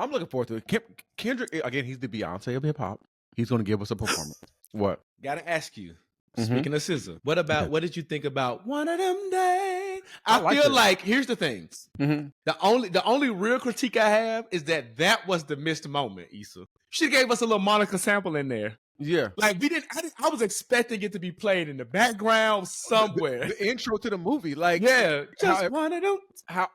I'm looking forward to it. Kendrick, again, he's the Beyonce of hip hop. He's going to give us a performance. What? Gotta ask you. Speaking of SZA, what did you think about One of Them Days? I feel like here's the thing. The only real critique I have is that was the missed moment, Issa. She gave us a little Monica sample in there. Yeah. Like I was expecting it to be played in the background somewhere. The intro to the movie. Like, yeah. Just one of them. How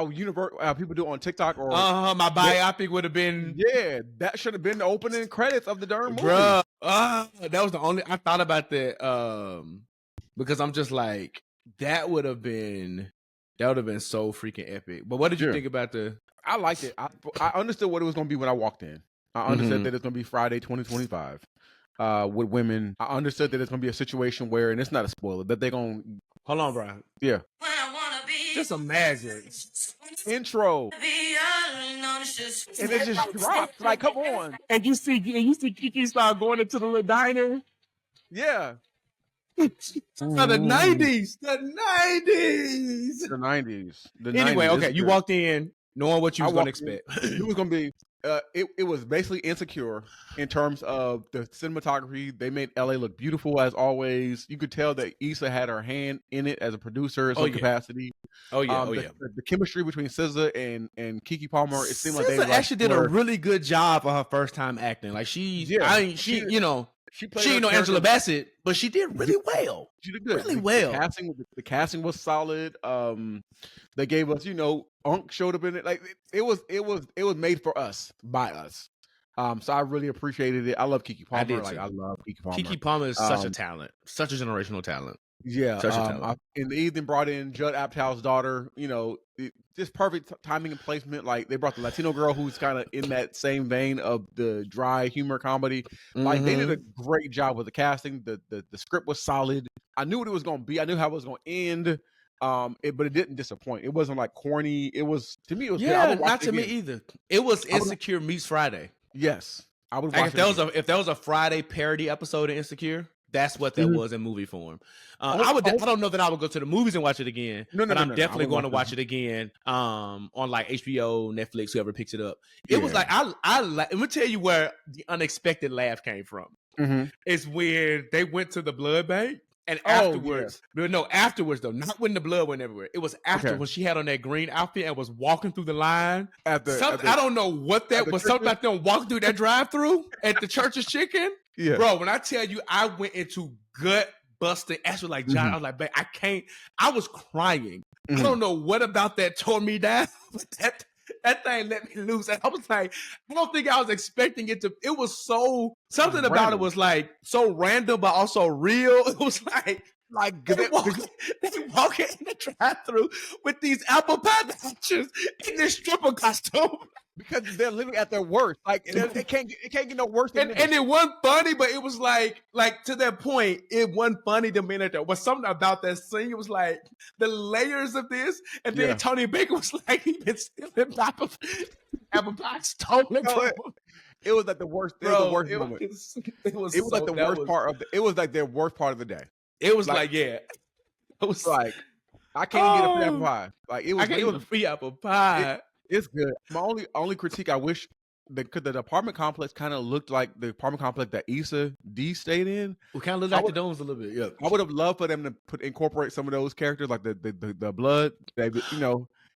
people do on TikTok or my biopic would have been. Yeah, that should have been the opening credits of the darn movie. Bruh. That was the only I thought about that because I'm just like that would have been so freaking epic. But what did you think about I liked it. I understood what it was going to be when I walked in. I understood that it's going to be Friday 2025 with women. I understood that it's going to be a situation where, and it's not a spoiler, that they're going to... Hold on, Brian. Yeah. Just imagine. Intro. And it just drops. Like, come on. And you see Keke start going into the little diner. Yeah. The 90s. The 90s. Anyway, 90s. Okay, you walked in knowing what you was going to expect. It was going to be... it was basically Insecure in terms of the cinematography. They made LA look beautiful as always. You could tell that Issa had her hand in it as a producer in some capacity. The chemistry between SZA and Keke Palmer, it seemed like they actually did a really good job for her first time acting. Like she ain't no Angela Bassett, but she did really well. She did good. Really well. The casting was solid. They gave us, Unk showed up in it. Like it was made for us by us. So I really appreciated it. I love Keke Palmer. I love Keke Palmer. Keke Palmer is such a talent, such a generational talent. Yeah. Such a talent. And they even brought in Judd Apatow's daughter. Just perfect timing and placement. Like they brought the Latino girl who's kind of in that same vein of the dry humor comedy. Like they did a great job with the casting. The script was solid. I knew what it was going to be. I knew how it was going to end. But it didn't disappoint. It wasn't like corny. It was, to me, it was good. Not to me either. It was Insecure meets Friday. Yes, I would. Like if there was a Friday parody episode of Insecure, that's what that was in movie form. I don't know that I would go to the movies and watch it again. But I'm definitely going to watch it again. On like HBO, Netflix, whoever picks it up. It was like let me tell you where the unexpected laugh came from. It's when they went to the blood bank. And afterwards, afterwards though, not when the blood went everywhere. It was after when she had on that green outfit and was walking through the line. I don't know what that was. Something about them walking through that drive-through at the Church's Chicken. Yeah, bro. When I tell you, I went into gut busting. Actually, like John, I was like, "Babe, I can't." I was crying. I don't know what about that tore me down. That thing let me loose. And I was like, I don't think I was expecting it to. It was so something about it was like so random, but also real. It was like they walking in the drive-through with these apple pie patches in this stripper costume. Because they're living at their worst. Like it can't get no worse than and it wasn't funny, but it was like to that point, it wasn't funny the minute there was something about that scene. It was like the layers of this, and then Tony Baker was like he been stealing apple pie stolen from him. It was like the worst. It was the worst moment. It was like the worst part of it was like their worst part of the day. It was like it was like I can't get a free apple pie. Like it was. I can't get a free apple pie. It's good. My only critique, I wish the apartment complex kind of looked like the apartment complex that Issa D stayed in. We kind of looked like the domes a little bit. Yeah, I would have loved for them to incorporate some of those characters, like the blood.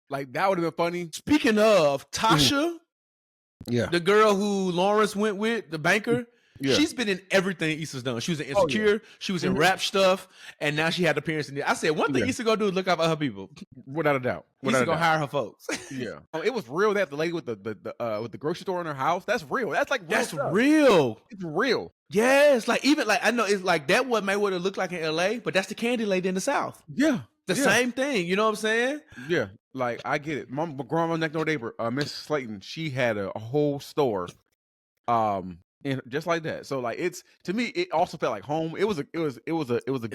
Like that would have been funny. Speaking of Tasha, the girl who Lawrence went with, the banker. Yeah. She's been in everything Issa's done. She was in Insecure. She was in rap stuff, and now she had appearance in it. I said one thing Issa gonna do is look out for her people, without a doubt. Issa gonna hire her folks. Yeah, it was real. That the lady with the grocery store in her house. That's real. That's like real that's stuff. real. It's real. Yes, like even like I know it's like that. What may would have looked like in LA, but that's the candy lady in the South. Yeah, the same thing. You know what I'm saying? Yeah, like I get it. My grandma's next door neighbor, Miss Slayton, she had a whole store. And just like that, so like it's to me, it also felt like home. It was a good movie. It was good. It was a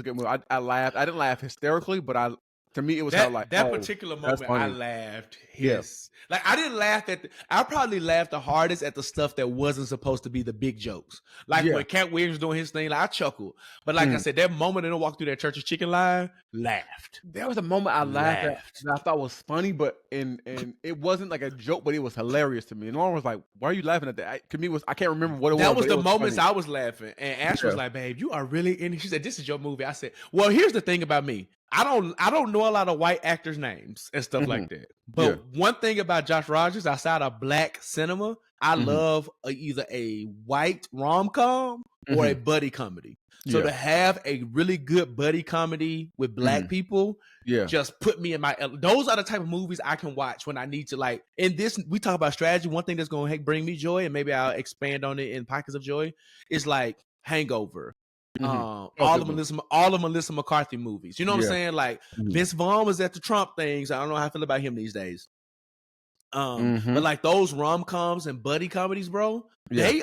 good movie. I laughed. I didn't laugh hysterically, but To me, it was that like that particular moment. I laughed. Yes, like I didn't laugh at. I probably laughed the hardest at the stuff that wasn't supposed to be the big jokes. Like when Cat Williams doing his thing, like I chuckled. But like I said, that moment in the walk through that church's chicken line, laughed. There was a moment I laughed at that I thought was funny, but and it wasn't like a joke, but it was hilarious to me. And Lauren was like, "Why are you laughing at that?" To me, I can't remember what it was. That was the moments funny. I was laughing, and Ash was like, "Babe, you are really in it." She said, "This is your movie." I said, "Well, here's the thing about me. I don't know a lot of white actors' names and stuff like that. But one thing about Josh Rogers, outside of black cinema, I love either a white rom-com or a buddy comedy. So to have a really good buddy comedy with black people, just put me in my. Those are the type of movies I can watch when I need to like. In this, we talk about strategy. One thing that's going to bring me joy, and maybe I'll expand on it in pockets of joy, is like Hangover. All of Melissa McCarthy movies. You know what I'm saying? Like Vince Vaughn was at the Trump things. I don't know how I feel about him these days. But like those rom-coms and buddy comedies, bro, they're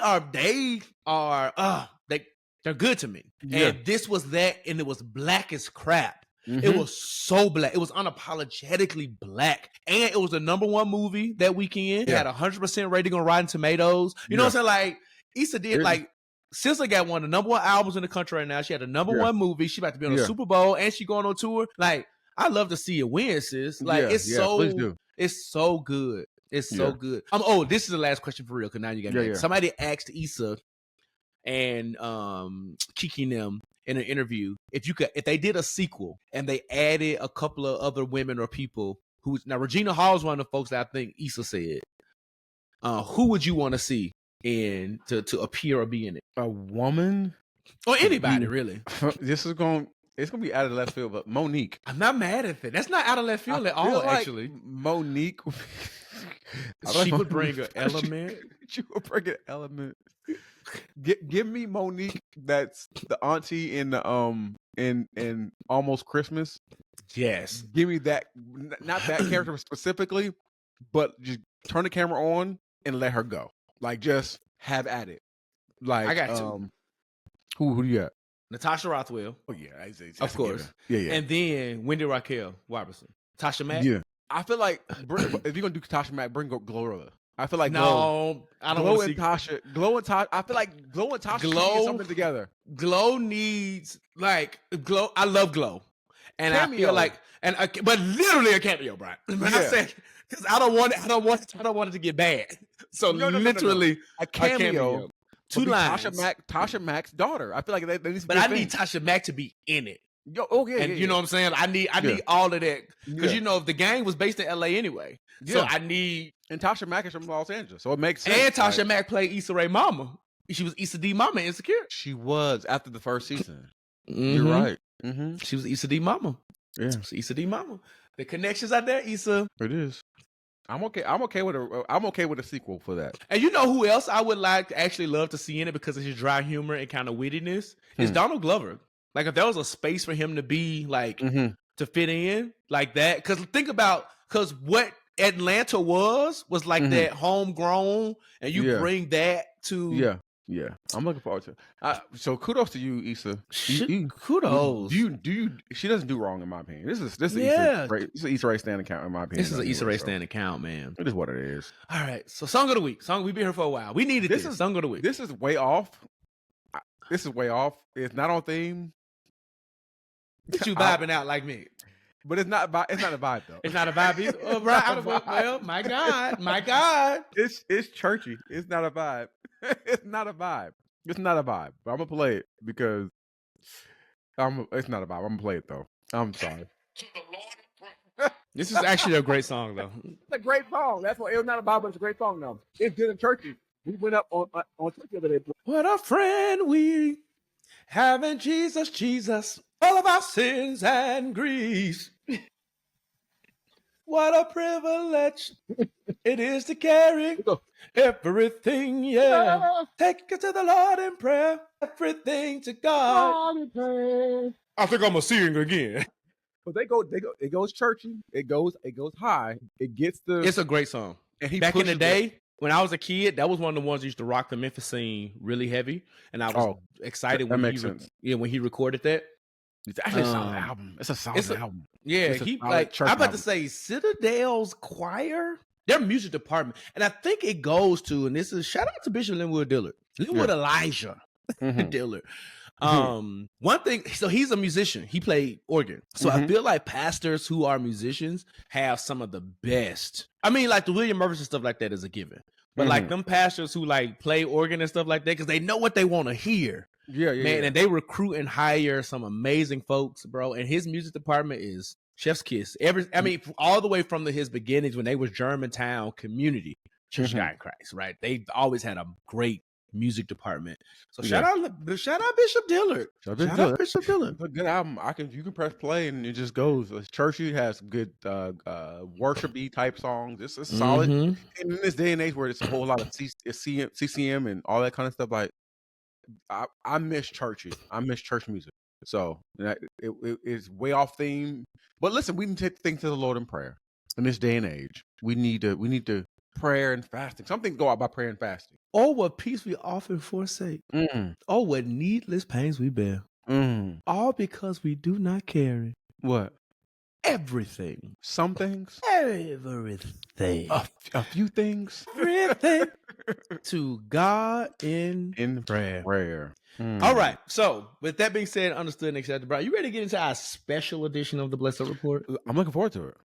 good to me. And this was that, and it was black as crap. It was so black. It was unapologetically black. And it was the #1 movie that weekend. It had 100% rating on Rotten Tomatoes. You know what I'm saying? Like Issa did like SZA got one of the #1 albums in the country right now. She had a #1 movie. She about to be on the Super Bowl, and she going on tour. Like, I love to see it win, sis. Like, it's so good. It's so good. This is the last question for real, because now you got me. Somebody asked Issa and Keke and them in an interview if they did a sequel and they added a couple of other women or people now Regina Hall is one of the folks that I think Issa said. Who would you want to see to appear or be in it? A woman or anybody really? It's gonna be out of left field, but Monique. I'm not mad at that. That's not out of left field at all. Like actually, Monique. She would bring an element. She would bring an element. Give me Monique. That's the auntie in in Almost Christmas. Yes. Give me that. Not that character specifically, but just turn the camera on and let her go. Like, just have at it. Like, I got two. Who do you got? Natasha Rothwell. Oh yeah, of course. Yeah. And then Wendy Raquel Robertson. Tasha Mack. Yeah. I feel like if you're gonna do Tasha Mack, bring Glorilla. I feel like I don't Glow and Tasha. I feel like Glow and Tasha need something together. Glow needs Glow. I love Glow, and cameo. I feel like but literally a cameo, Brian. But I said because I don't want it to get bad. So literally a cameo. 2 lines. Tasha Mack's daughter. I feel like they need to. But I need Tasha Mack to be in it. You know what I'm saying? I need all of that because if the gang was based in LA anyway, so I need. And Tasha Mack is from Los Angeles, so it makes sense. And Tasha Mack played Issa Rae mama. She was Issa D mama in Insecure. She was after the first season. You're right. She was Issa D mama. Yeah, Issa D mama. The connections out there, Issa. It is. I'm okay with a sequel for that. And you know who else I would actually love to see in it because of his dry humor and kind of wittiness is Donald Glover. Like if there was a space for him to be like to fit in like that, because what Atlanta was like that homegrown, and you bring that to I'm looking forward to it. So kudos to you, Issa. Kudos. She doesn't do wrong in my opinion. This is Issa Rae stand account in my opinion. This is an Issa Rae stand account, man. It is what it is. All right. So song of the week. We've been here for a while. We needed this. Song of the week. This is way off. It's not on theme. You vibing out like me. But it's not a vibe though. It's not a vibe. Oh, right. Well, my God. It's churchy. It's not a vibe. It's not a vibe. But I'm gonna play it because it's not a vibe. I'm gonna play it though. I'm sorry. This is actually a great song though. It's a great song. That's why it was not a vibe, but it's a great song though. It's good and churchy. We went up on Twitter the other day. What a friend we have in Jesus. All of our sins and griefs. What a privilege it is to carry everything, Take it to the Lord in prayer, everything to God. I think I'm gonna sing again. But it goes churchy, it goes high, it's a great song. And back in the day, when I was a kid, that was one of the ones that used to rock the Memphis scene really heavy. And I was excited when he recorded that. It's actually a solid album. It's a solid album. Yeah, I'm about to say Citadel's choir, their music department, and I think it goes to, and this is shout out to Bishop Linwood Dillard, Elijah Dillard. One thing, so he's a musician. He played organ. So I feel like pastors who are musicians have some of the best. I mean, like the William Murphys and stuff like that is a given. But like them pastors who like play organ and stuff like that, because they know what they want to hear. Man, and they recruit and hire some amazing folks, bro. And his music department is chef's kiss. All the way from his beginnings when they was Germantown Community Church of God in Christ, right? They always had a great music department. So shout out Bishop Dillard. Shout out Bishop Dillard. It's a good album. You can press play and it just goes. It's churchy, has good worshipy type songs. It's solid. And in this day and age where it's a whole lot of CCM and all that kind of stuff, like I miss churchy. I miss church music. So it's way off theme. But listen, we need to take things to the Lord in prayer. In this day and age, we need to prayer and fasting. Some things go out by prayer and fasting. Oh, what peace we often forsake. Oh, what needless pains we bear. All because we do not carry. What? Everything. Some things? Everything. A few things? Everything. To God in prayer. All right. So, with that being said, understood and accepted, bro, you ready to get into our special edition of the Blessed Report? I'm looking forward to it.